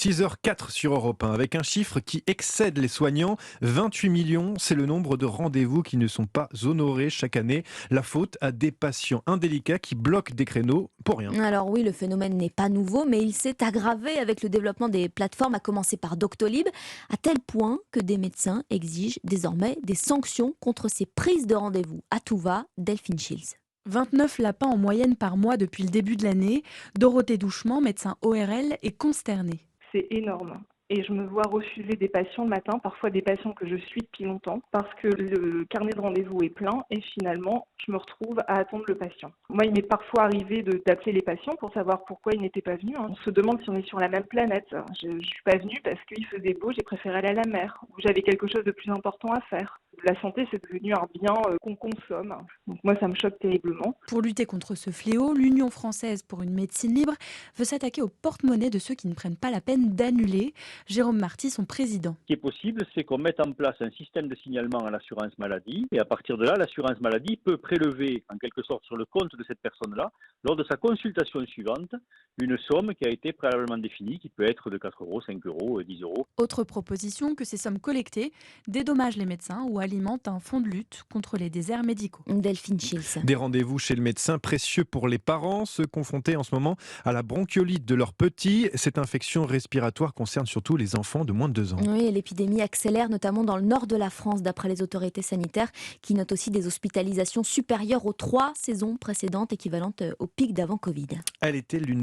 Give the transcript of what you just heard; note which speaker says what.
Speaker 1: 6h04 sur Europe 1, avec un chiffre qui excède les soignants. 28 millions, c'est le nombre de rendez-vous qui ne sont pas honorés chaque année. La faute à des patients indélicats qui bloquent des créneaux pour rien.
Speaker 2: Alors oui, le phénomène n'est pas nouveau, mais il s'est aggravé avec le développement des plateformes, à commencer par Doctolib, à tel point que des médecins exigent désormais des sanctions contre ces prises de rendez-vous. À tout va, Delphine Shields.
Speaker 3: 29 lapins en moyenne par mois depuis le début de l'année. Dorothée Douchement, médecin ORL, est consternée.
Speaker 4: C'est énorme. Et je me vois refuser des patients le matin, parfois des patients que je suis depuis longtemps, parce que le carnet de rendez-vous est plein et finalement, je me retrouve à attendre le patient. Moi, il m'est parfois arrivé d'appeler les patients pour savoir pourquoi ils n'étaient pas venus. On se demande si on est sur la même planète. Je ne suis pas venue parce qu'il faisait beau, j'ai préféré aller à la mer, ou j'avais quelque chose de plus important à faire. La santé, c'est devenu un bien qu'on consomme. Donc moi, ça me choque terriblement.
Speaker 3: Pour lutter contre ce fléau, l'Union française pour une médecine libre veut s'attaquer au porte-monnaie de ceux qui ne prennent pas la peine d'annuler. Jérôme Marty, son président.
Speaker 5: Ce qui est possible, c'est qu'on mette en place un système de signalement à l'assurance maladie et à partir de là, l'assurance maladie peut prélever en quelque sorte sur le compte de cette personne-là, lors de sa consultation suivante, une somme qui a été préalablement définie, qui peut être de 4 euros, 5 euros, 10 euros.
Speaker 3: Autre proposition, que ces sommes collectées dédommagent les médecins ou alimentent un fonds de lutte contre les déserts médicaux.
Speaker 2: Delphine Shields.
Speaker 1: Des rendez-vous chez le médecin précieux pour les parents, ceux confrontés en ce moment à la bronchiolite de leurs petits. Cette infection respiratoire concerne surtout les enfants de moins de 2 ans.
Speaker 2: Oui, et l'épidémie accélère notamment dans le nord de la France, d'après les autorités sanitaires, qui notent aussi des hospitalisations supérieures aux 3 saisons précédentes, équivalentes au pic d'avant Covid.
Speaker 1: Elle était l'une